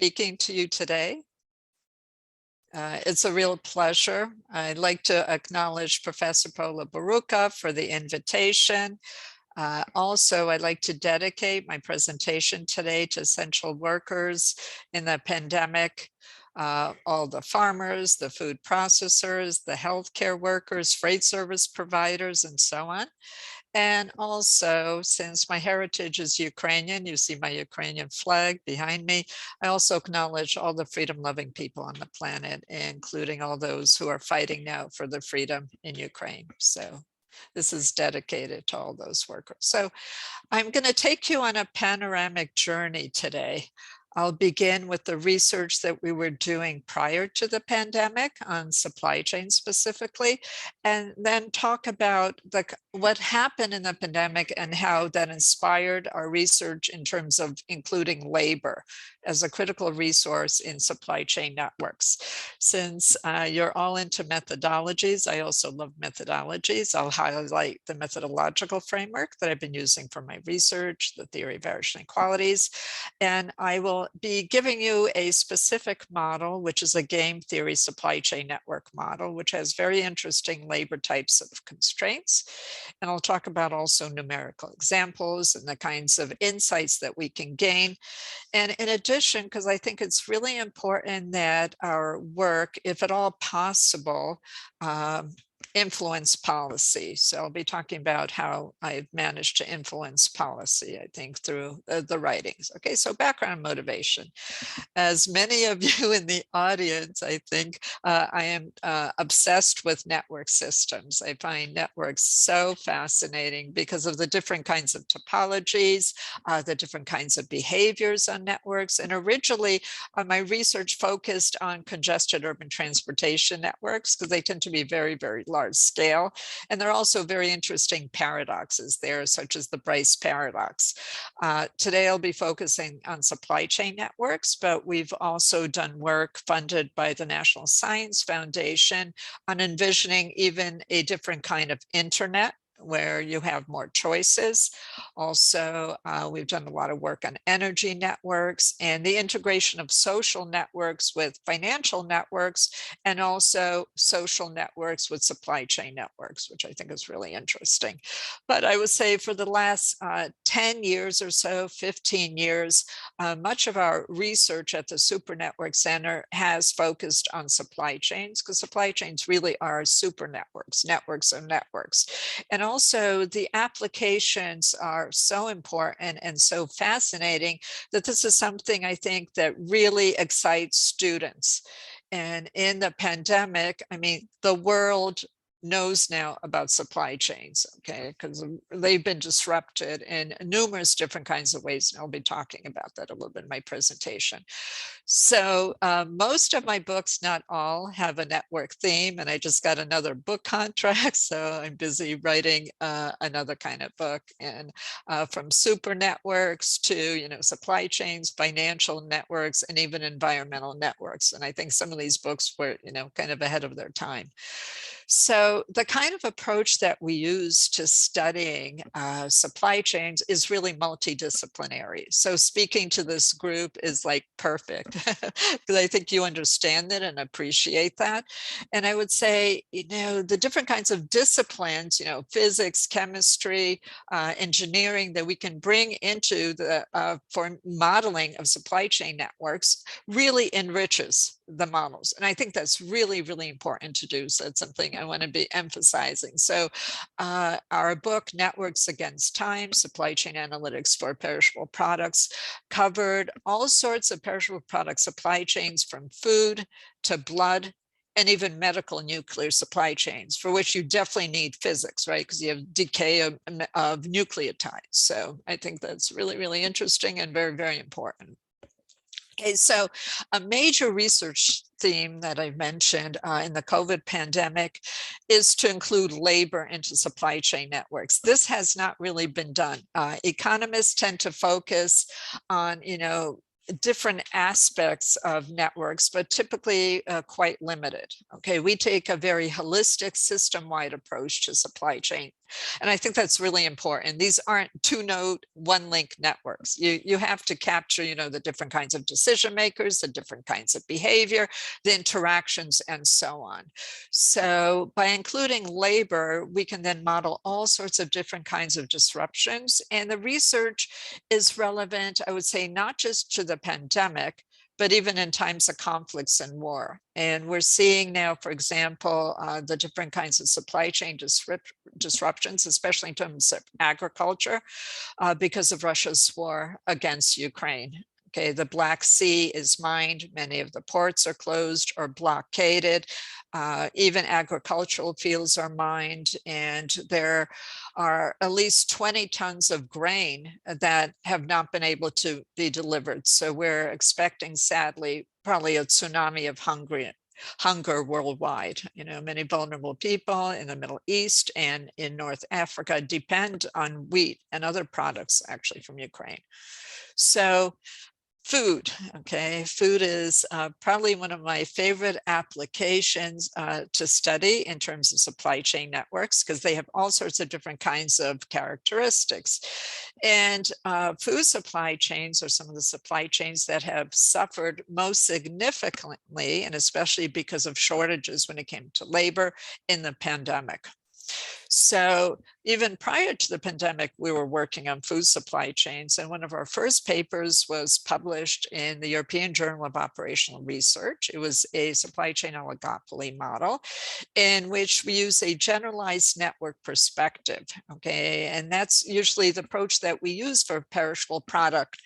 speaking to you today. It's a real pleasure. I'd like to acknowledge Professor Paula Baruca for the invitation. Also, I'd like to dedicate my presentation today to essential workers in the pandemic. All the farmers, the food processors, the healthcare workers, freight service providers, and so on. And also, since my heritage is Ukrainian, you see my Ukrainian flag behind me, I also acknowledge all the freedom-loving people on the planet, including all those who are fighting now for their freedom in Ukraine. So this is dedicated to all those workers. So I'm going to take you on a panoramic journey today. I'll begin with the research that we were doing prior to the pandemic on supply chain specifically, and then talk about what happened in the pandemic and how that inspired our research in terms of including labor as a critical resource in supply chain networks. Since you're all into methodologies, I also love methodologies. I'll highlight the methodological framework that I've been using for my research, the theory of variational inequalities, and I will be giving you a specific model, which is a game theory supply chain network model, which has very interesting labor types of constraints. And I'll talk about also numerical examples and the kinds of insights that we can gain. And in addition, because I think it's really important that our work, if at all possible, influence policy. So I'll be talking about how I've managed to influence policy, I think, through the writings. Okay, so background motivation. As many of you in the audience, I think I am obsessed with network systems. I find networks so fascinating because of the different kinds of topologies, the different kinds of behaviors on networks. And originally, my research focused on congested urban transportation networks because they tend to be very, very large scale. And there are also very interesting paradoxes there, such as the Bryce paradox. Today, I'll be focusing on supply chain networks, but we've also done work funded by the National Science Foundation on envisioning even a different kind of internet where you have more choices. Also, we've done a lot of work on energy networks and the integration of social networks with financial networks, and also social networks with supply chain networks, which I think is really interesting. But I would say for the last 10 years or so, 15 years, much of our research at the Super Network Center has focused on supply chains, because supply chains really are super networks, networks of networks. And also the applications are so important and so fascinating that this is something I think that really excites students. And in the pandemic, I mean, the world knows now about supply chains, okay, because they've been disrupted in numerous different kinds of ways. And I'll be talking about that a little bit in my presentation. So most of my books, not all, have a network theme, and I just got another book contract, so I'm busy writing another kind of book. And from super networks to, supply chains, financial networks, and even environmental networks. And I think some of these books were, kind of ahead of their time. So the kind of approach that we use to studying supply chains is really multidisciplinary. So speaking to this group is like perfect because I think you understand it and appreciate that. And I would say, the different kinds of disciplines, physics, chemistry, engineering that we can bring into the for modeling of supply chain networks really enriches the models. And I think that's really, really important to do. So it's something I want to be emphasizing. So our book, Networks Against Time, Supply Chain Analytics for Perishable Products, covered all sorts of perishable product supply chains from food to blood, and even medical nuclear supply chains, for which you definitely need physics, right? Because you have decay of nucleotides. So I think that's really, really interesting and very, very important. Okay, so a major research theme that I mentioned in the COVID pandemic is to include labor into supply chain networks. This has not really been done. Economists tend to focus on, different aspects of networks, but typically quite limited. Okay, we take a very holistic system-wide approach to supply chain And I think that's really important. These aren't two-node, one-link networks. You have to capture, the different kinds of decision makers, the different kinds of behavior, the interactions, and so on. So by including labor, we can then model all sorts of different kinds of disruptions. And the research is relevant, I would say, not just to the pandemic, but even in times of conflicts and war. And we're seeing now, for example, the different kinds of supply chain disruptions, especially in terms of agriculture, because of Russia's war against Ukraine. Okay, the Black Sea is mined. Many of the ports are closed or blockaded. Even agricultural fields are mined, and there are at least 20 tons of grain that have not been able to be delivered. So we're expecting, sadly, probably a tsunami of hunger worldwide. Many vulnerable people in the Middle East and in North Africa depend on wheat and other products actually from Ukraine. So food, okay, food is probably one of my favorite applications to study in terms of supply chain networks, because they have all sorts of different kinds of characteristics. And food supply chains are some of the supply chains that have suffered most significantly, and especially because of shortages when it came to labor in the pandemic. So even prior to the pandemic, we were working on food supply chains. And one of our first papers was published in the European Journal of Operational Research. It was a supply chain oligopoly model in which we use a generalized network perspective. Okay, and that's usually the approach that we use for perishable product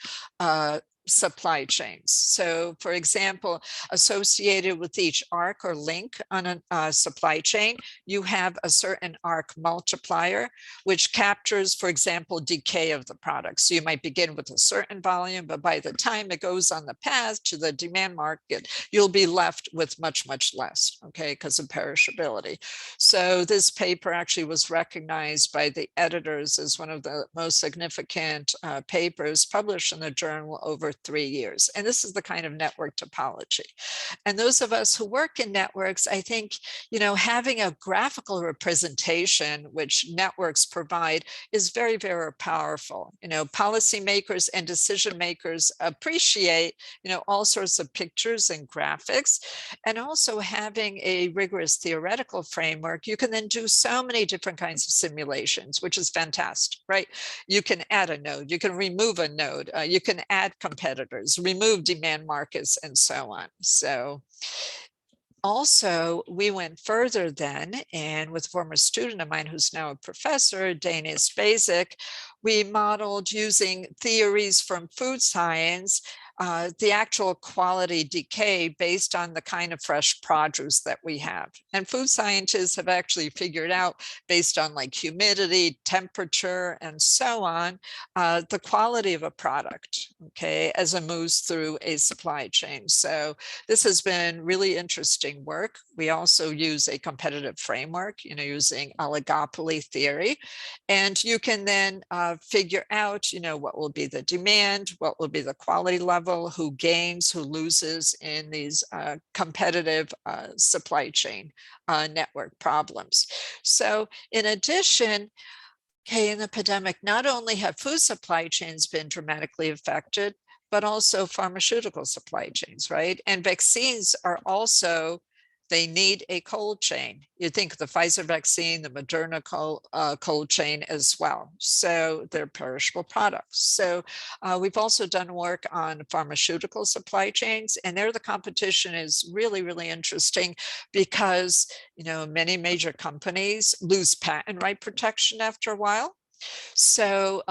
supply chains. So for example, associated with each arc or link on a supply chain, you have a certain arc multiplier, which captures, for example, decay of the product. So you might begin with a certain volume, but by the time it goes on the path to the demand market, you'll be left with much, much less, okay, because of perishability. So this paper actually was recognized by the editors as one of the most significant papers published in the journal over 3 years. And this is the kind of network topology. And those of us who work in networks, I think, having a graphical representation, which networks provide, is very, very powerful. Policymakers and decision makers appreciate, all sorts of pictures and graphics. And also having a rigorous theoretical framework, you can then do so many different kinds of simulations, which is fantastic, right? You can add a node, you can remove a node, you can add competitors, remove demand markets, and so on. So also, we went further then, and with a former student of mine who's now a professor, Danis Basic, we modeled using theories from food science the actual quality decay based on the kind of fresh produce that we have. And food scientists have actually figured out, based on like humidity, temperature, and so on, the quality of a product, okay, as it moves through a supply chain. So this has been really interesting work. We also use a competitive framework, using oligopoly theory. And you can then figure out, what will be the demand, what will be the quality level, who gains, who loses in these competitive supply chain network problems. So in addition, okay, in the pandemic, not only have food supply chains been dramatically affected, but also pharmaceutical supply chains, right? And vaccines are also, they need a cold chain. You think the Pfizer vaccine, the Moderna cold chain as well. So they're perishable products. So we've also done work on pharmaceutical supply chains, and there the competition is really, really interesting because, many major companies lose patent right protection after a while. So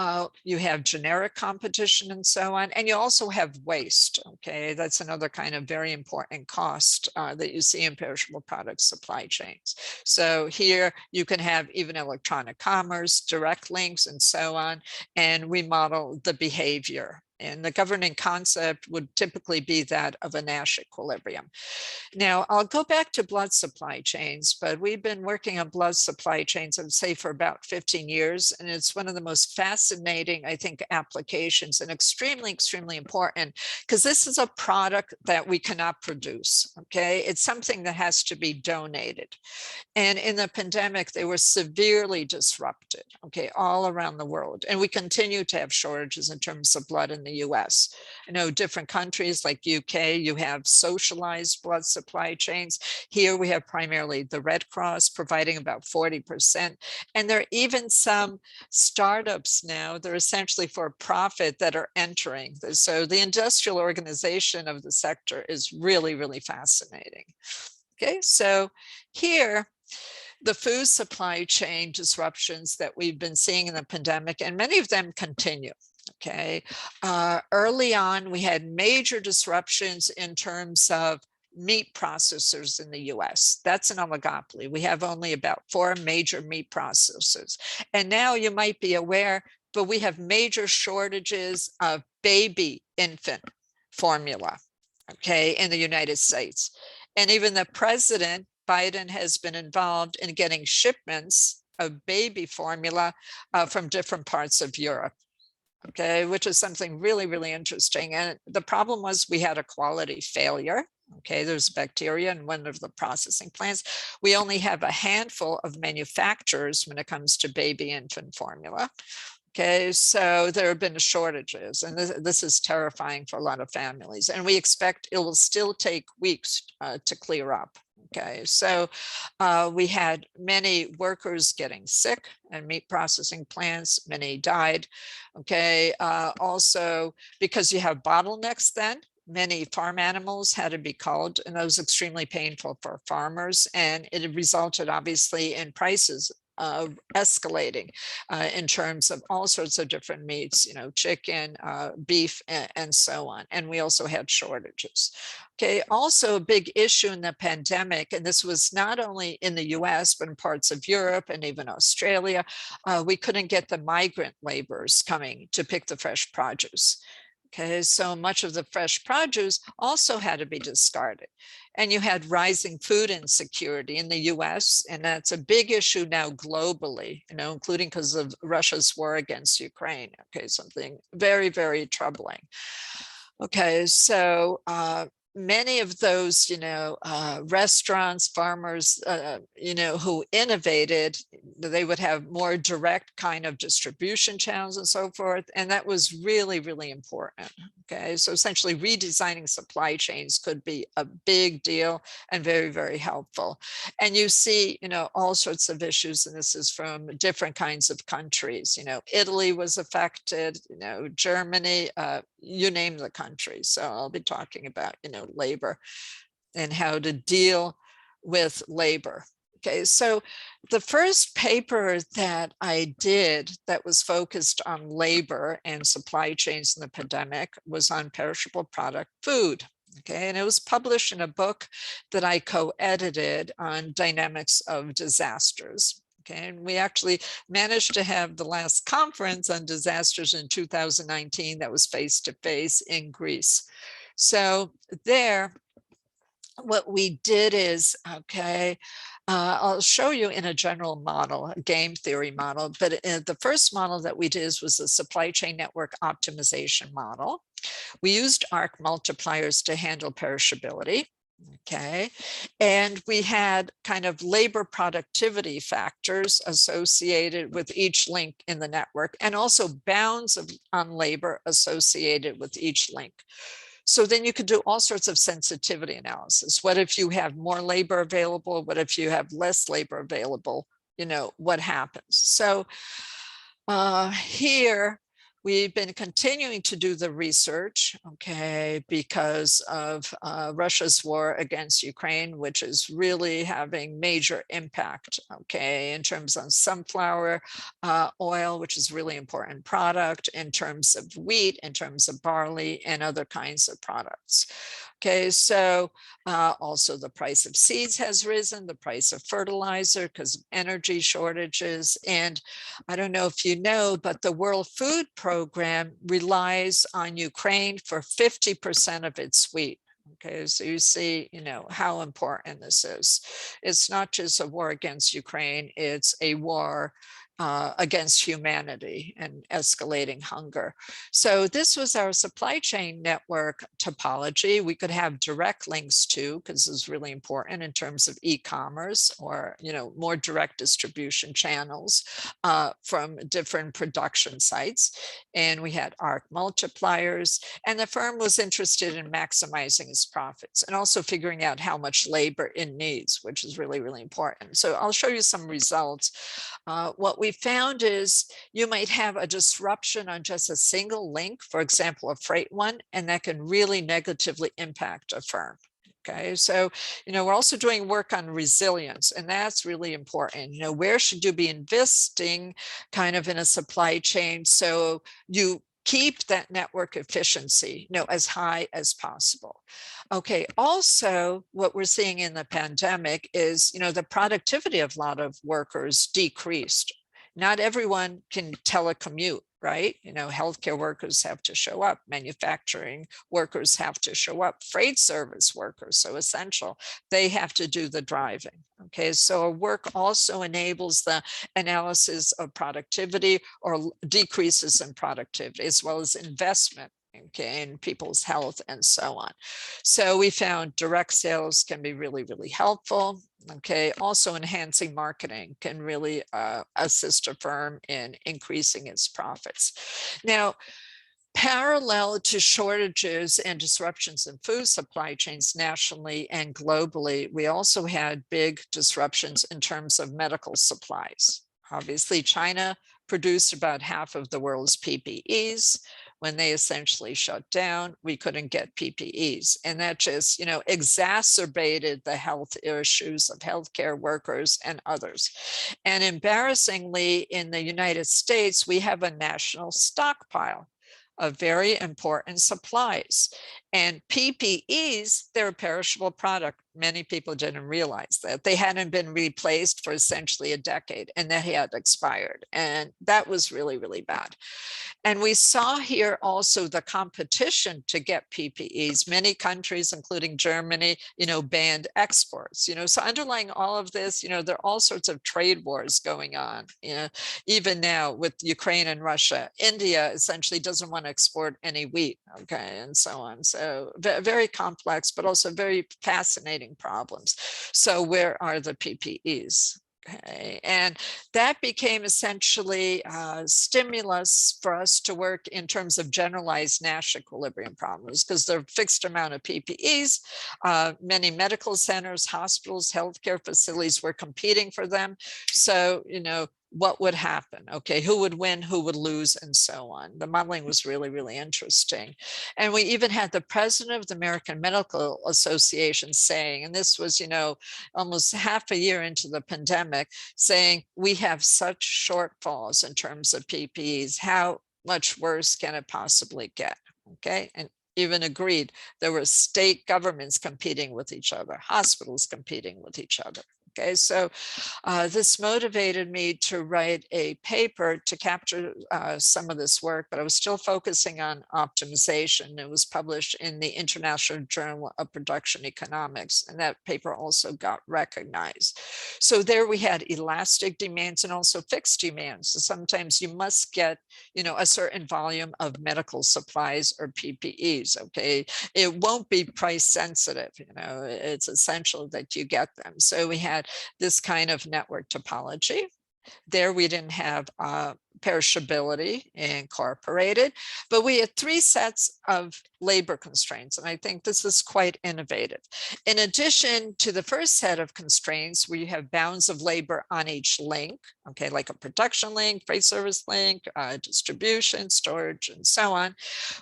you have generic competition and so on, and you also have waste. Okay, that's another kind of very important cost that you see in perishable product supply chains. So here you can have even electronic commerce, direct links, and so on, and we model the behavior And the governing concept would typically be that of a Nash equilibrium. Now, I'll go back to blood supply chains, but we've been working on blood supply chains, I would say, for about 15 years. And it's one of the most fascinating, I think, applications, and extremely, extremely important, because this is a product that we cannot produce, okay? It's something that has to be donated. And in the pandemic, they were severely disrupted, okay, all around the world. And we continue to have shortages in terms of blood in the US. I know different countries like UK, you have socialized blood supply chains. Here we have primarily the Red Cross providing about 40%. And there are even some startups now, they're essentially for profit, that are entering. So the industrial organization of the sector is really, really fascinating. Okay, so here, the food supply chain disruptions that we've been seeing in the pandemic, and many of them continue. Okay, early on, we had major disruptions in terms of meat processors in the US. That's an oligopoly. We have only about 4 major meat processors. And now you might be aware, but we have major shortages of baby infant formula, okay, in the United States. And even the president, Biden, has been involved in getting shipments of baby formula from different parts of Europe, okay, which is something really, really interesting. And the problem was we had a quality failure. Okay, there's bacteria in one of the processing plants. We only have a handful of manufacturers when it comes to baby infant formula. Okay, so there have been shortages, and this is terrifying for a lot of families, and we expect it will still take weeks to clear up. Okay, so we had many workers getting sick in meat processing plants, many died. Okay, also because you have bottlenecks then, many farm animals had to be culled, and that was extremely painful for farmers, and it resulted obviously in prices escalating in terms of all sorts of different meats, you know, chicken, beef, and so on. And we also had shortages. Okay, also a big issue in the pandemic, and this was not only in the US, but in parts of Europe and even Australia, we couldn't get the migrant laborers coming to pick the fresh produce. Okay, so much of the fresh produce also had to be discarded. And you had rising food insecurity in the US, and that's a big issue now globally, you know, including because of Russia's war against Ukraine. Okay, something very, very troubling. Okay, so many of those, you know, restaurants, farmers, you know, who innovated, they would have more direct kind of distribution channels and so forth. And that was really, really important. Okay, so essentially redesigning supply chains could be a big deal and very, very helpful. And you see, you know, all sorts of issues, and this is from different kinds of countries. You know, Italy was affected, you know, Germany, you name the country. So I'll be talking about, you know, labor and how to deal with labor. Okay, so the first paper that I did that was focused on labor and supply chains in the pandemic was on perishable product food. Okay, and it was published in a book that I co-edited on dynamics of disasters. Okay, and we actually managed to have the last conference on disasters in 2019 that was face-to-face in Greece. So there, what we did is, okay, I'll show you in a general model, a game theory model, but the first model that we did was a supply chain network optimization model. We used arc multipliers to handle perishability. Okay, and we had kind of labor productivity factors associated with each link in the network, and also bounds on labor associated with each link. So then you could do all sorts of sensitivity analysis. What if you have more labor available? What if you have less labor available? You know, what happens? So here, we've been continuing to do the research, okay, because of Russia's war against Ukraine, which is really having major impact, okay, in terms of sunflower oil, which is a really important product, in terms of wheat, in terms of barley, and other kinds of products. Okay, so also the price of seeds has risen, the price of fertilizer because of energy shortages. And I don't know if you know, but the World Food Program relies on Ukraine for 50% of its wheat. Okay, so you see, how important this is. It's not just a war against Ukraine, it's a war against humanity and escalating hunger. So this was our supply chain network topology. We could have direct links to, because this is really important in terms of e-commerce or, more direct distribution channels from different production sites. And we had arc multipliers, and the firm was interested in maximizing its profits and also figuring out how much labor it needs, which is really, really important. So I'll show you some results. What we found is you might have a disruption on just a single link, for example, a freight one, and that can really negatively impact a firm. Okay, so, we're also doing work on resilience, and that's really important. Where should you be investing kind of in a supply chain so you keep that network efficiency, as high as possible. Okay, also what we're seeing in the pandemic is, the productivity of a lot of workers decreased. Not everyone can telecommute, right? Healthcare workers have to show up, manufacturing workers have to show up, freight service workers, so essential, they have to do the driving. Okay, so work also enables the analysis of productivity or decreases in productivity, as well as investment, okay, in people's health and so on. So we found direct sales can be really, really helpful. Okay, also enhancing marketing can really assist a firm in increasing its profits. Now, parallel to shortages and disruptions in food supply chains nationally and globally, we also had big disruptions in terms of medical supplies. Obviously, China produced about half of the world's PPEs. When they essentially shut down, we couldn't get PPEs. And that just, exacerbated the health issues of healthcare workers and others. And embarrassingly, in the United States, we have a national stockpile of very important supplies. And PPEs, they're a perishable product. Many people didn't realize that. They hadn't been replaced for essentially a decade, and that had expired. And that was really, really bad. And we saw here also the competition to get PPEs. Many countries, including Germany, banned exports. So underlying all of this, there are all sorts of trade wars going on. Even now with Ukraine and Russia, India essentially doesn't want to export any wheat, okay, and so on. So very complex, but also very fascinating problems. So where are the PPEs? Okay, and that became essentially stimulus for us to work in terms of generalized Nash equilibrium problems, because there are fixed amount of PPEs. Many medical centers, hospitals, healthcare facilities were competing for them. So, what would happen? Okay, who would win, who would lose, and so on. The modeling was really, really interesting. And we even had the president of the American Medical Association saying, and this was, almost half a year into the pandemic, saying, we have such shortfalls in terms of PPEs. How much worse can it possibly get? Okay, and even agreed there were state governments competing with each other, hospitals competing with each other. Okay, so this motivated me to write a paper to capture some of this work, but I was still focusing on optimization. It was published in the International Journal of Production Economics, and that paper also got recognized. So there we had elastic demands and also fixed demands. So sometimes you must get, a certain volume of medical supplies or PPEs, okay? It won't be price sensitive, it's essential that you get them. So we had this kind of network topology. There we didn't have perishability incorporated, but we had 3 sets of labor constraints, and I think this is quite innovative. In addition to the first set of constraints, where you have bounds of labor on each link, okay, like a production link, freight service link, distribution, storage, and so on,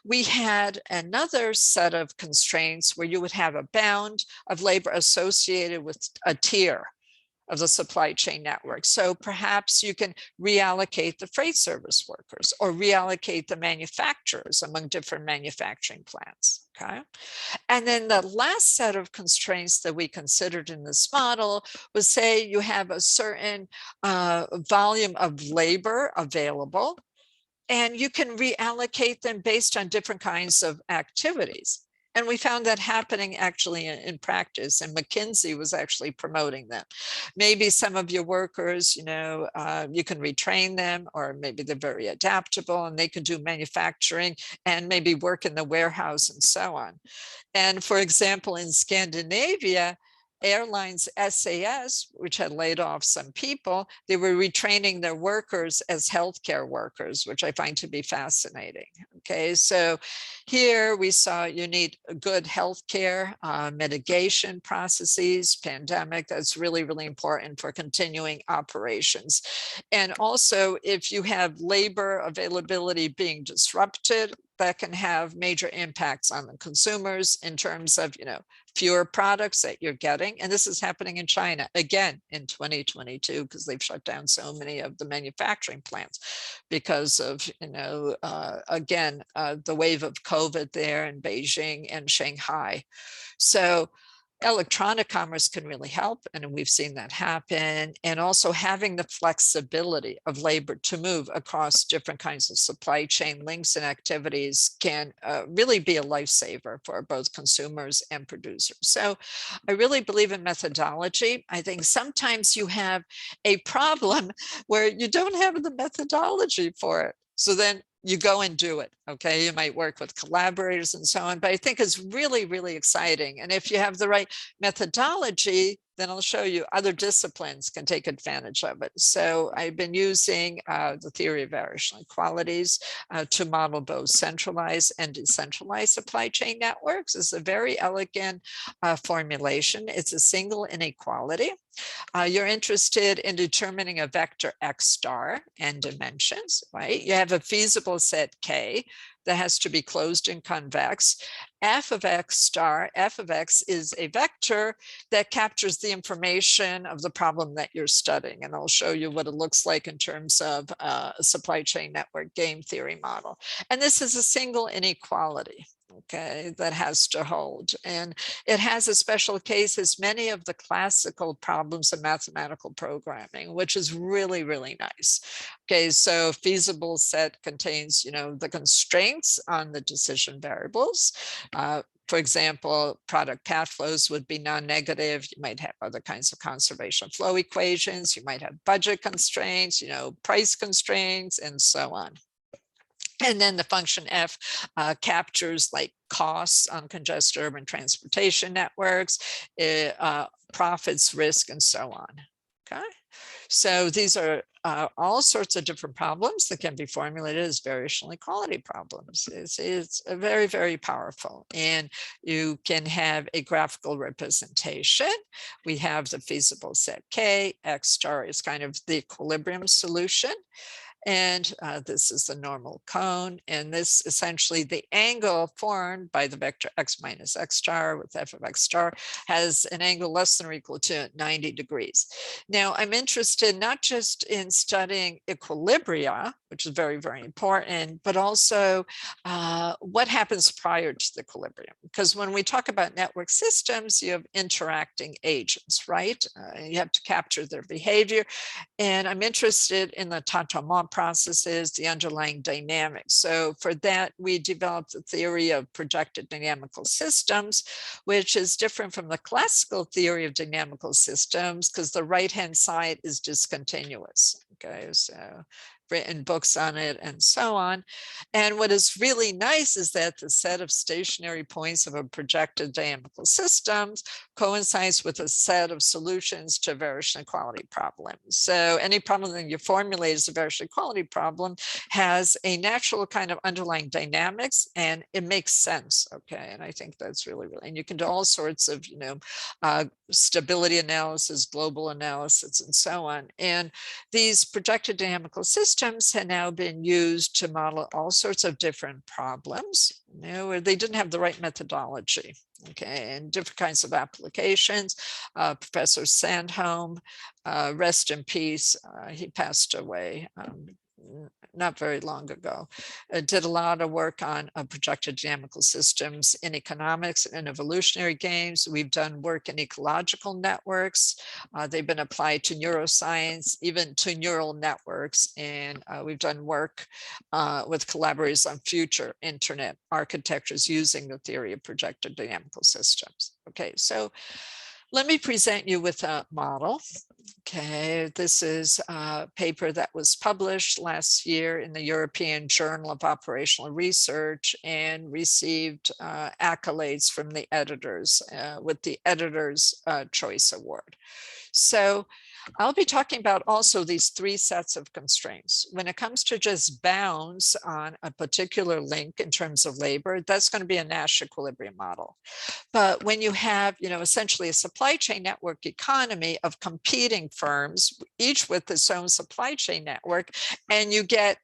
we had another set of constraints where you would have a bound of labor associated with a tier. of the supply chain network. So perhaps you can reallocate the freight service workers or reallocate the manufacturers among different manufacturing plants, okay? And then the last set of constraints that we considered in this model was, say you have a certain volume of labor available, and you can reallocate them based on different kinds of activities. And we found that happening actually in practice, and McKinsey was actually promoting them. Maybe some of your workers, you know, you can retrain them, or maybe they're very adaptable and they can do manufacturing and maybe work in the warehouse and so on. And for example, in Scandinavia, airlines SAS, which had laid off some people, they were retraining their workers as healthcare workers, which I find to be fascinating. Okay, so here we saw you need good healthcare mitigation processes, pandemic, that's really, really important for continuing operations. And also, if you have labor availability being disrupted, that can have major impacts on the consumers in terms of, you know, fewer products that you're getting. And this is happening in China again in 2022, because they've shut down so many of the manufacturing plants because of, you know, again, the wave of COVID there in Beijing and Shanghai. So electronic commerce can really help, and we've seen that happen. And also having the flexibility of labor to move across different kinds of supply chain links and activities can really be a lifesaver for both consumers and producers. So I really believe in methodology. I think sometimes you have a problem where you don't have the methodology for it. So then you go and do it. Okay, you might work with collaborators and so on, but I think it's really, really exciting. And if you have the right methodology, then I'll show you other disciplines can take advantage of it. So I've been using the theory of variational inequalities to model both centralized and decentralized supply chain networks. It's a very elegant formulation. It's a single inequality. You're interested in determining a vector X star and dimensions, right? You have a feasible set K that has to be closed and convex. F of X star, F of X is a vector that captures the information of the problem that you're studying. And I'll show you what it looks like in terms of a supply chain network game theory model. And this is a single inequality, okay, that has to hold. And it has a special case as many of the classical problems of mathematical programming, which is really, really nice. Okay, so feasible set contains, you know, the constraints on the decision variables. For example, product path flows would be non-negative. You might have other kinds of conservation flow equations. You might have budget constraints, you know, price constraints, and so on. And then the function F captures like costs on congested urban transportation networks, profits, risk, and so on. Okay, so these are all sorts of different problems that can be formulated as variational inequality problems. It's very, very powerful. And you can have a graphical representation. We have the feasible set K, X star is kind of the equilibrium solution. And this is the normal cone. And this essentially the angle formed by the vector X minus X star with F of X star has an angle less than or equal to 90 degrees. Now I'm interested not just in studying equilibria, which is very, very important, but also what happens prior to the equilibrium. Because when we talk about network systems, you have interacting agents, right? You have to capture their behavior. And I'm interested in the tâtonnement processes, the underlying dynamics. So for that, we developed the theory of projected dynamical systems, which is different from the classical theory of dynamical systems because the right-hand side is discontinuous. Okay, so written books on it and so on. And what is really nice is that the set of stationary points of a projected dynamical systems coincides with a set of solutions to variational inequality problems. So any problem that you formulate as a variational inequality problem has a natural kind of underlying dynamics and it makes sense. Okay, and I think that's really, really, and you can do all sorts of, you know, stability analysis, global analysis, and so on. And these projected dynamical systems have now been used to model all sorts of different problems, you know, where they didn't have the right methodology. okay, and different kinds of applications. Professor Sandholm, rest in peace, he passed away not very long ago, did a lot of work on projected dynamical systems in economics and evolutionary games. We've done work in ecological networks. They've been applied to neuroscience, even to neural networks. And we've done work with collaborators on future internet architectures using the theory of projected dynamical systems. Okay, so let me present you with a model. Okay, this is a paper that was published last year in the European Journal of Operational Research and received accolades from the editors with the Editor's Choice Award. So I'll be talking about also these three sets of constraints. When it comes to just bounds on a particular link in terms of labor, that's going to be a Nash equilibrium model. But when you have, essentially a supply chain network economy of competing firms, each with its own supply chain network, and you get,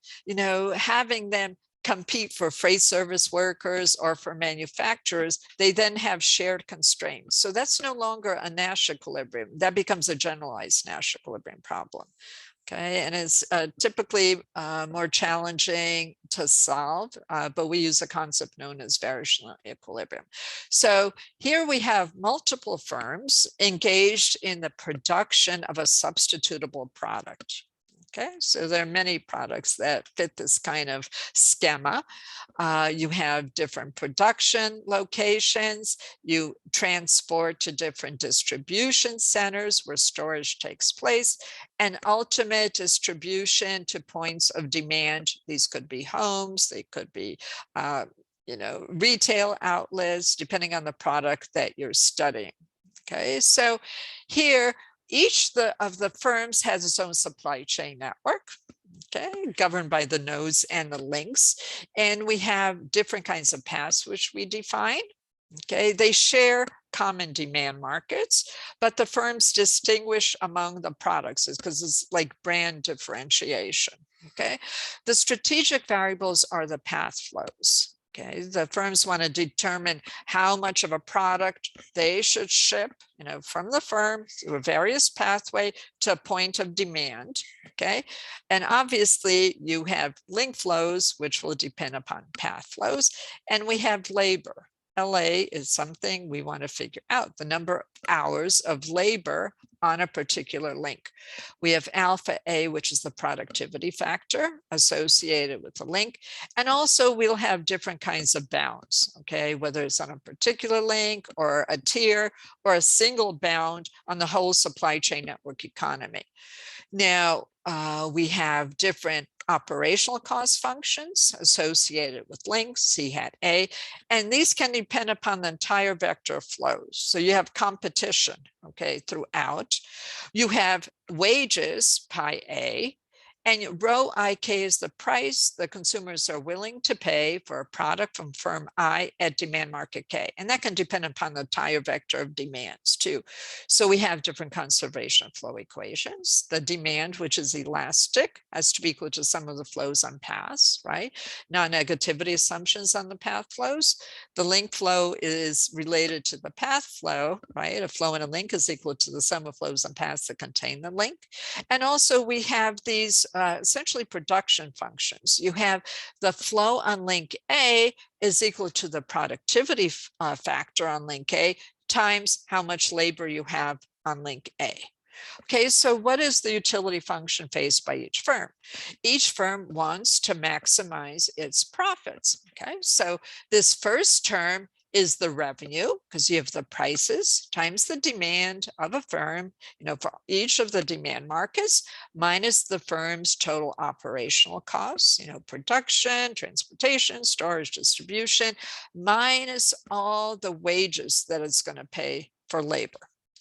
having them compete for freight service workers or for manufacturers, they then have shared constraints. So that's no longer a Nash equilibrium. That becomes a generalized Nash equilibrium problem. Okay, and it's typically more challenging to solve, but we use a concept known as variational equilibrium. So here we have multiple firms engaged in the production of a substitutable product. Okay, so there are many products that fit this kind of schema. You have different production locations. You transport to different distribution centers where storage takes place, and ultimate distribution to points of demand. These could be homes, they could be retail outlets, depending on the product that you're studying. Okay, so here, each of the firms has its own supply chain network, okay, governed by the nodes and the links. And we have different kinds of paths which we define. Okay, they share common demand markets, but the firms distinguish among the products because it's like brand differentiation. Okay, the strategic variables are the path flows. Okay, the firms want to determine how much of a product they should ship, from the firm through a various pathway to a point of demand. Okay, and obviously you have link flows, which will depend upon path flows, and we have labor. LA is something we want to figure out, the number of hours of labor on a particular link. We have alpha A, which is the productivity factor associated with the link. And also we'll have different kinds of bounds, okay, whether it's on a particular link or a tier or a single bound on the whole supply chain network economy. Now, we have different operational cost functions associated with links, C hat A, and these can depend upon the entire vector of flows. So you have competition, okay, throughout. You have wages, pi A, and rho IK is the price the consumers are willing to pay for a product from firm I at demand market K. And that can depend upon the entire vector of demands too. So we have different conservation flow equations. The demand, which is elastic, has to be equal to sum of the flows on paths, right? Non-negativity assumptions on the path flows. The link flow is related to the path flow, right? A flow in a link is equal to the sum of flows on paths that contain the link. And also we have these essentially production functions. You have the flow on link A is equal to the productivity factor on link A times how much labor you have on link A. Okay, so what is the utility function faced by each firm? Each firm wants to maximize its profits. Okay, so this first term is the revenue, because you have the prices times the demand of a firm, for each of the demand markets, minus the firm's total operational costs, production, transportation, storage, distribution, minus all the wages that it's going to pay for labor.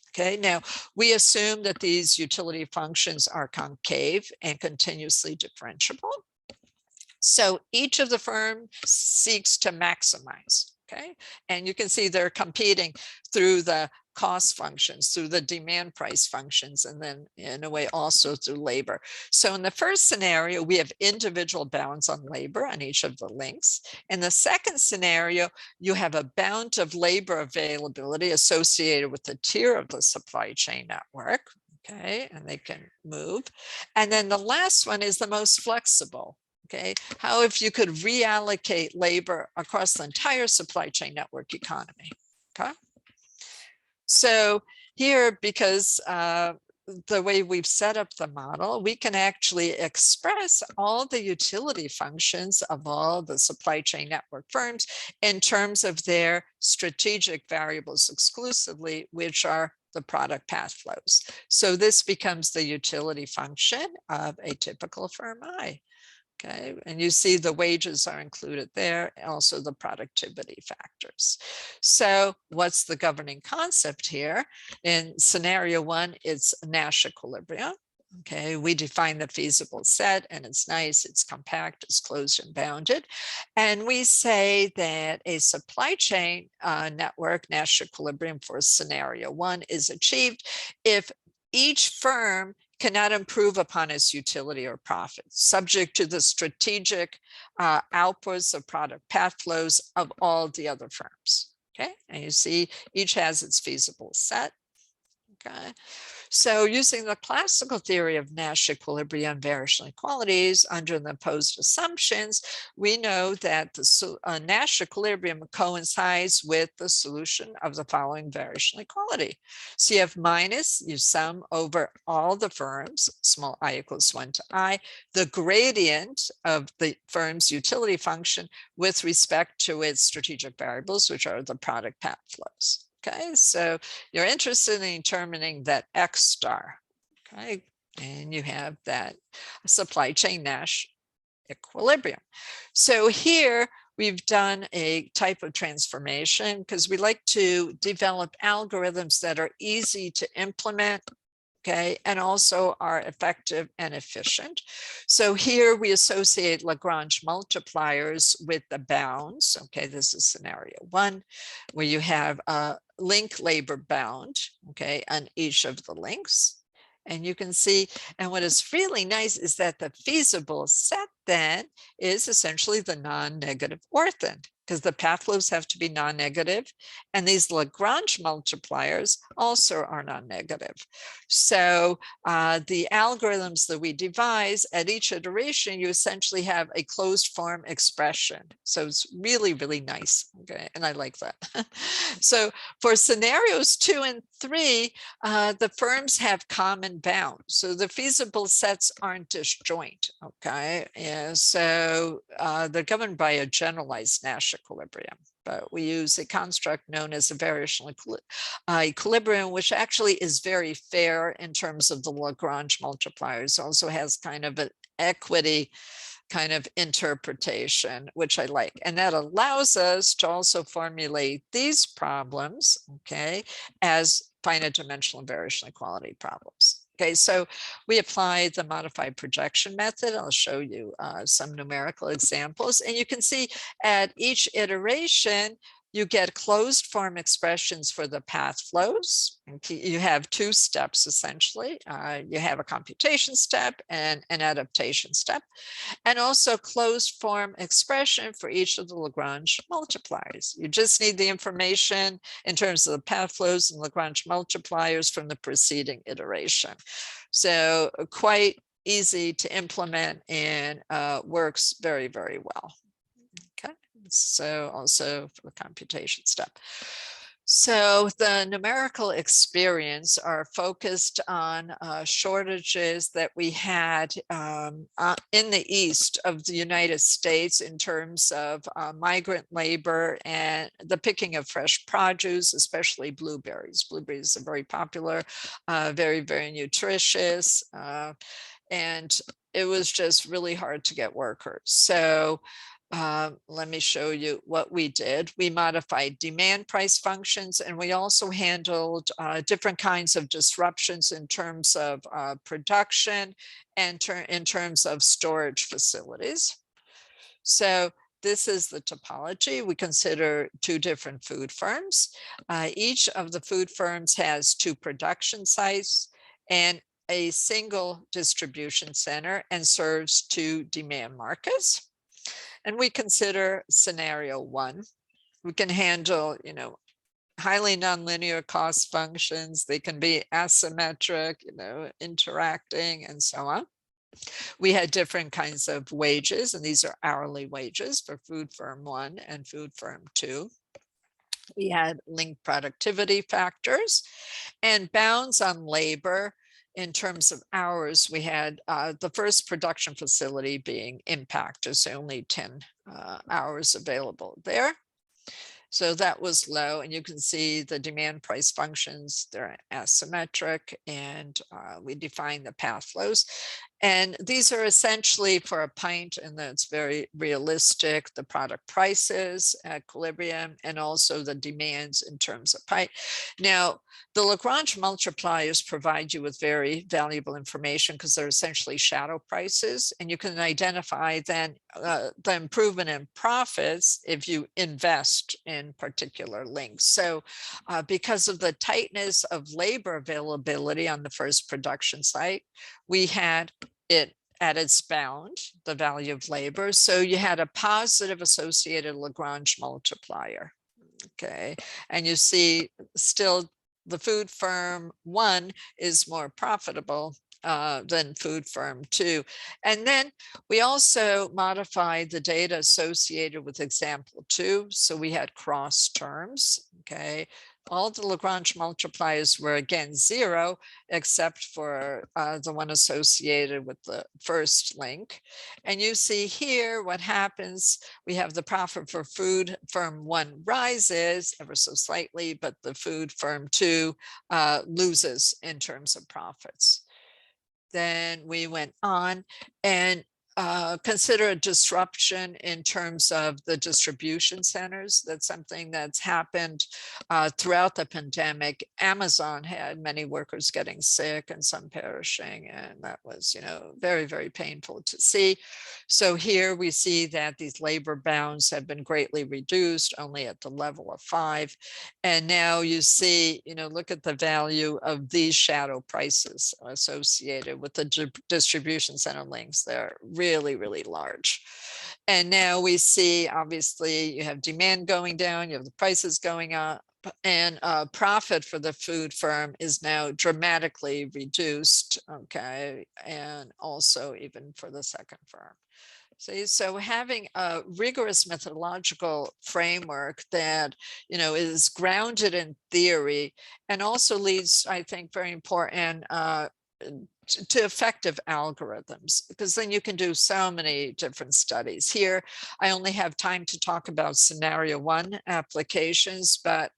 Okay, now we assume that these utility functions are concave and continuously differentiable. So each of the firms seeks to maximize. Okay, and you can see they're competing through the cost functions, through the demand price functions, and then in a way also through labor. So in the first scenario, we have individual bounds on labor on each of the links. In the second scenario, you have a bound of labor availability associated with the tier of the supply chain network. Okay, and they can move. And then the last one is the most flexible. Okay, how if you could reallocate labor across the entire supply chain network economy. Okay, so here, because the way we've set up the model, we can actually express all the utility functions of all the supply chain network firms in terms of their strategic variables exclusively, which are the product path flows. So this becomes the utility function of a typical firm I. Okay, and you see the wages are included there, also the productivity factors. So what's the governing concept here? In scenario one, it's Nash equilibrium. Okay, we define the feasible set, and it's nice, it's compact, it's closed and bounded. And we say that a supply chain network Nash equilibrium for scenario one is achieved if each firm cannot improve upon its utility or profit, subject to the strategic outputs of product path flows of all the other firms. Okay, and you see each has its feasible set. Okay, so using the classical theory of Nash equilibrium and variational inequalities under the imposed assumptions, we know that the Nash equilibrium coincides with the solution of the following variational equality. So you have minus, you sum over all the firms, small I equals 1 to I, the gradient of the firm's utility function with respect to its strategic variables, which are the product path flows. Okay, so you're interested in determining that X star, okay, and you have that supply chain Nash equilibrium. So here we've done a type of transformation because we like to develop algorithms that are easy to implement, okay, and also are effective and efficient. So here we associate Lagrange multipliers with the bounds. Okay, this is scenario one, where you have a link labor bound, okay, on each of the links. And you can see, and what is really nice is that the feasible set then is essentially the non-negative ortho, because the path flows have to be non-negative, and these Lagrange multipliers also are non-negative. So the algorithms that we devise at each iteration, you essentially have a closed form expression. So it's really, really nice. Okay, and I like that. So for scenarios 2 and 3, the firms have common bounds. So the feasible sets aren't disjoint. Okay, and so they're governed by a generalized Nash equilibrium, but we use a construct known as a variational equilibrium, which actually is very fair in terms of the Lagrange multipliers. Also has kind of an equity kind of interpretation, which I like. And that allows us to also formulate these problems, okay, as finite dimensional and variational equality problems. Okay, so we apply the modified projection method. I'll show you some numerical examples. And you can see at each iteration, you get closed form expressions for the path flows. You have 2 steps, essentially. You have a computation step and an adaptation step, and also closed form expression for each of the Lagrange multipliers. You just need the information in terms of the path flows and Lagrange multipliers from the preceding iteration. So quite easy to implement and works very, very well. Okay, so also for the computation step. So the numerical experiments are focused on shortages that we had in the east of the United States in terms of migrant labor and the picking of fresh produce, especially blueberries. Blueberries are very popular, very, very nutritious, and it was just really hard to get workers. So let me show you what we did. We modified demand price functions, and we also handled different kinds of disruptions in terms of production and in terms of storage facilities. So this is the topology. We consider two different food firms. Each of the food firms has two production sites and a single distribution center and serves two demand markets. And we consider scenario one. We can handle, highly nonlinear cost functions. They can be asymmetric, interacting and so on. We had different kinds of wages, and these are hourly wages for food firm 1 and food firm 2. We had linked productivity factors and bounds on labor. In terms of hours, we had the first production facility being impacted, so only 10 hours available there. So that was low, and you can see the demand price functions, they're asymmetric, and we define the path flows. And these are essentially for a pint, and that's very realistic, the product prices, equilibrium, and also the demands in terms of pint. Now, the Lagrange multipliers provide you with very valuable information because they're essentially shadow prices, and you can identify then the improvement in profits if you invest in particular links. So because of the tightness of labor availability on the first production site, we had it at its bound, the value of labor. So you had a positive associated Lagrange multiplier. Okay, and you see still the food firm 1 is more profitable than food firm 2. And then we also modified the data associated with example 2. So we had cross terms. Okay, all the Lagrange multipliers were again 0, except for the one associated with the first link. And you see here what happens. We have the profit for food firm 1 rises ever so slightly, but the food firm 2 loses in terms of profits. Then we went on and consider a disruption in terms of the distribution centers. That's something that's happened throughout the pandemic. Amazon had many workers getting sick and some perishing, and that was, very, very painful to see. So here we see that these labor bounds have been greatly reduced, only at the level of 5. And now you see, look at the value of these shadow prices associated with the distribution center links. They're really, really large. And now we see, obviously, you have demand going down, you have the prices going up, and profit for the food firm is now dramatically reduced. Okay, and also even for the second firm. See, so having a rigorous methodological framework that, is grounded in theory and also leads, I think, very important to effective algorithms, because then you can do so many different studies. Here, I only have time to talk about scenario 1 applications, but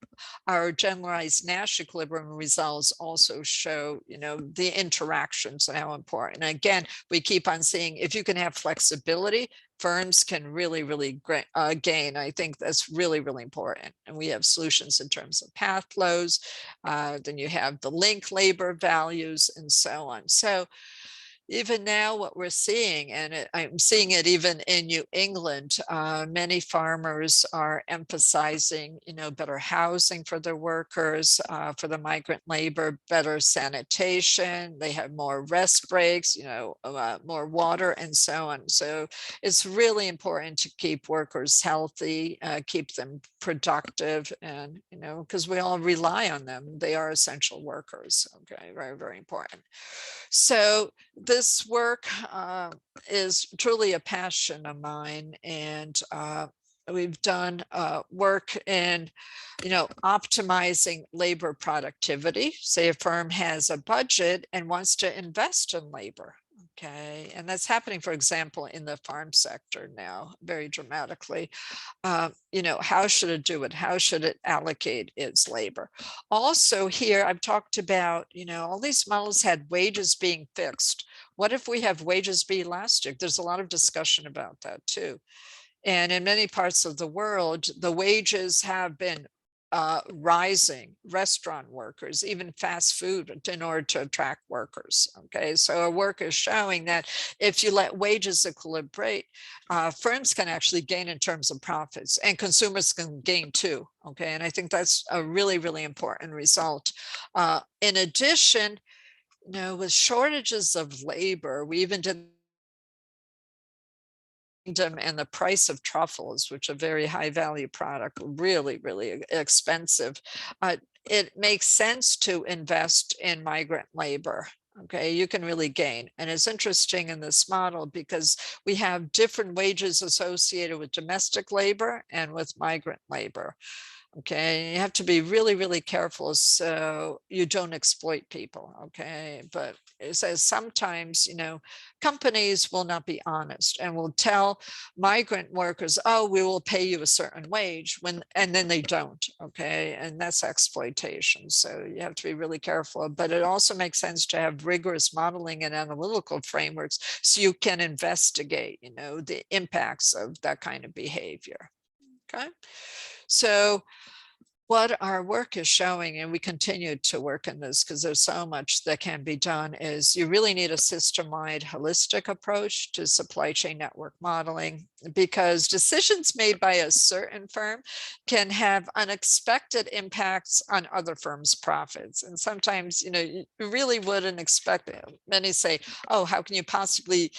our generalized Nash equilibrium results also show, the interactions and how important. And again, we keep on seeing if you can have flexibility, firms can really, really gain. I think that's really, really important. And we have solutions in terms of path flows. Then you have the link labor values and so on. So even now what we're seeing, and I'm seeing it even in New England, many farmers are emphasizing, better housing for their workers, for the migrant labor, better sanitation. They have more rest breaks, more water and so on. So it's really important to keep workers healthy, keep them productive, and, because we all rely on them. They are essential workers. Okay, very, very important. So this work is truly a passion of mine, and we've done work in, optimizing labor productivity. Say a firm has a budget and wants to invest in labor. Okay, and that's happening, for example, in the farm sector now, very dramatically. How should it do it? How should it allocate its labor? Also here, I've talked about, all these models had wages being fixed. What if we have wages be elastic? There's a lot of discussion about that too. And in many parts of the world, the wages have been rising restaurant workers, even fast food, in order to attract workers. Okay, so our work is showing that if you let wages equilibrate, firms can actually gain in terms of profits, and consumers can gain too. Okay, and I think that's a really, really important result. In addition, with shortages of labor, we even did and the price of truffles, which are a very high value product, really, really expensive. It makes sense to invest in migrant labor. Okay, you can really gain. And it's interesting in this model because we have different wages associated with domestic labor and with migrant labor. Okay, you have to be really, really careful so you don't exploit people. Okay, but it says sometimes, companies will not be honest and will tell migrant workers, oh, we will pay you a certain wage, and then they don't. Okay, and that's exploitation. So you have to be really careful, but it also makes sense to have rigorous modeling and analytical frameworks so you can investigate, the impacts of that kind of behavior. Okay, so what our work is showing, and we continue to work in this because there's so much that can be done, is you really need a system-wide holistic approach to supply chain network modeling, because decisions made by a certain firm can have unexpected impacts on other firms' profits. And sometimes, you really wouldn't expect it. Many say, oh, how can you possibly,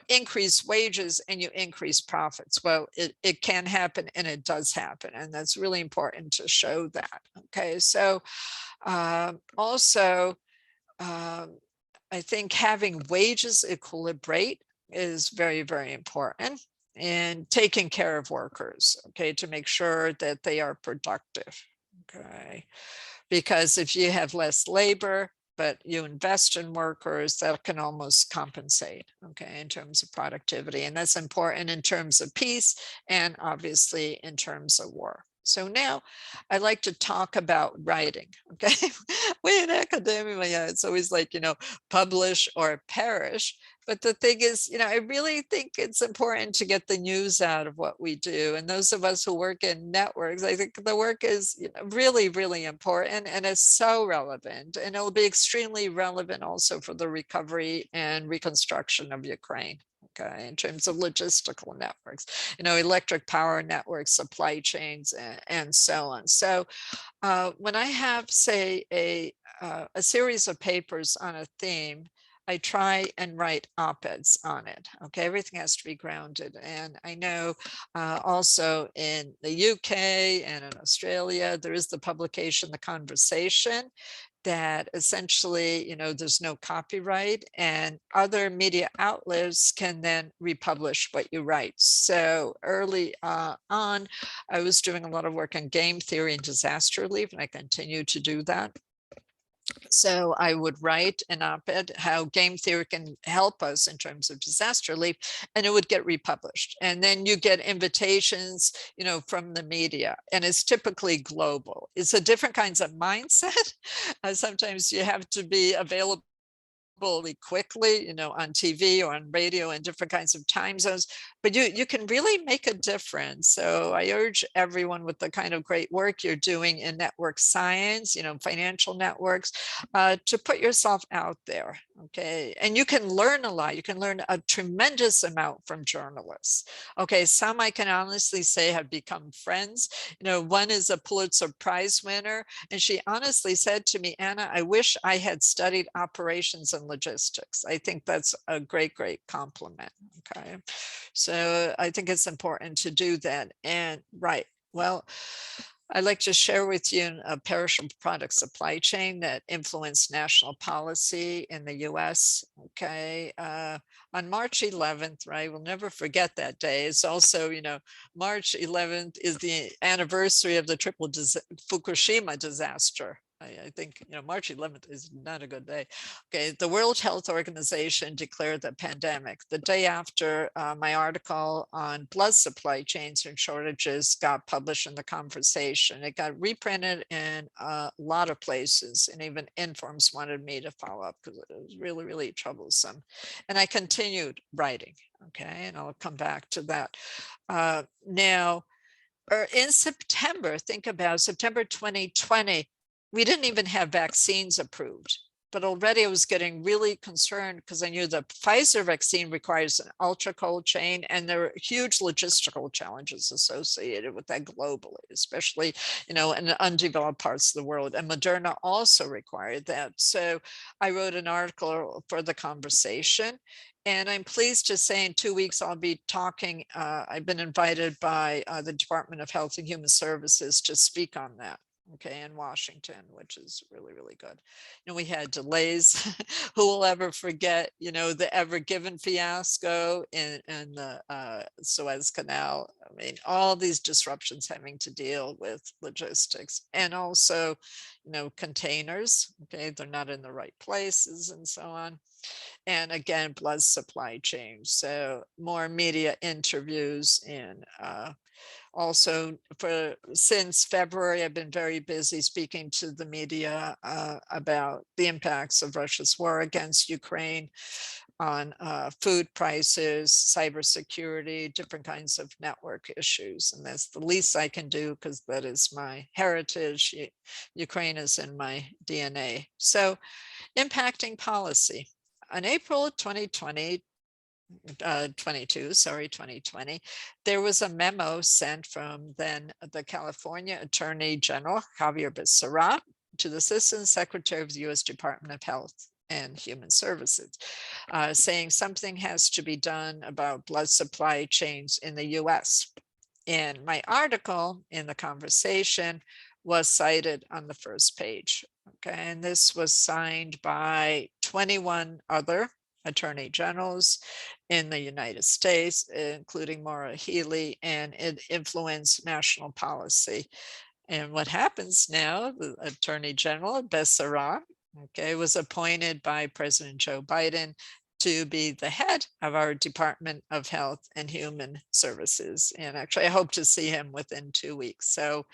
increase wages and you increase profits? Well, it can happen, and it does happen. And that's really important to show that. Okay, so also, I think having wages equilibrate is very, very important, and taking care of workers, okay, to make sure that they are productive. Okay, because if you have less labor, but you invest in workers, that can almost compensate, okay, in terms of productivity. And that's important in terms of peace and obviously in terms of war. So now I like to talk about writing, okay? We in academia, yeah, it's always like, publish or perish. But the thing is, I really think it's important to get the news out of what we do. And those of us who work in networks, I think the work is really, really important, and it's so relevant. And it will be extremely relevant also for the recovery and reconstruction of Ukraine. Okay, in terms of logistical networks, electric power networks, supply chains, and so on. So when I have, say, a series of papers on a theme, I try and write op-eds on it. Okay, everything has to be grounded. And I know also in the UK and in Australia, there is the publication, The Conversation, that essentially, there's no copyright, and other media outlets can then republish what you write. So early on, I was doing a lot of work on game theory and disaster relief, and I continue to do that. So I would write an op-ed how game theory can help us in terms of disaster relief, and it would get republished. And then you get invitations, from the media, and it's typically global. It's a different kinds of mindset. Sometimes you have to be available quickly, on TV or on radio in different kinds of time zones, but you can really make a difference. So I urge everyone with the kind of great work you're doing in network science, financial networks, to put yourself out there. Okay, and you can learn a lot. You can learn a tremendous amount from journalists. Okay, some I can honestly say have become friends. One is a Pulitzer Prize winner, and she honestly said to me, Anna, I wish I had studied operations and logistics. I think that's a great, great compliment. Okay, so I think it's important to do that. And right, well, I'd like to share with you a perishable product supply chain that influenced national policy in the US. Okay, on March 11th, right, we'll never forget that day. It's also, March 11th is the anniversary of the Fukushima disaster. I think, March 11th is not a good day. Okay, the World Health Organization declared the pandemic the day after my article on blood supply chains and shortages got published in The Conversation. It got reprinted in a lot of places, and even Informs wanted me to follow up because it was really, really troublesome. And I continued writing, okay, and I'll come back to that. Now, or in September, think about September 2020, we didn't even have vaccines approved. But already I was getting really concerned because I knew the Pfizer vaccine requires an ultra cold chain, and there are huge logistical challenges associated with that globally, especially, in undeveloped parts of the world. And Moderna also required that. So I wrote an article for the conversation. And I'm pleased to say in 2 weeks, I'll be talking. I've been invited by the Department of Health and Human Services to speak on that. Okay, in Washington, which is really, really good. We had delays. Who will ever forget, the Ever Given fiasco in the Suez Canal? I mean, all these disruptions having to deal with logistics, and also, containers. Okay, they're not in the right places and so on. And again, blood supply chain. So more media interviews, and also since February, I've been very busy speaking to the media about the impacts of Russia's war against Ukraine on food prices, cybersecurity, different kinds of network issues. And that's the least I can do because that is my heritage. Ukraine is in my DNA. So impacting policy. On April 2020, 2020, there was a memo sent from then the California Attorney General, Javier Becerra, to the Assistant Secretary of the U.S. Department of Health and Human Services, saying something has to be done about blood supply chains in the U.S. And my article in the conversation was cited on the first page. Okay, and this was signed by 21 other attorney generals in the United States, including Maura Healey, and it influenced national policy. And what happens now, the Attorney General Becerra, okay, was appointed by President Joe Biden to be the head of our Department of Health and Human Services. And actually, I hope to see him within 2 weeks. So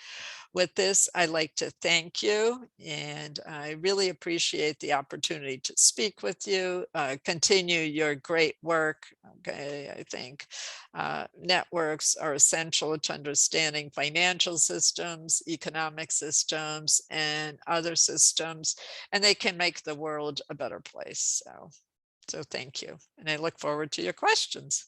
with this, I'd like to thank you, and I really appreciate the opportunity to speak with you. Continue your great work. Okay, I think networks are essential to understanding financial systems, economic systems, and other systems, and they can make the world a better place. So thank you, and I look forward to your questions.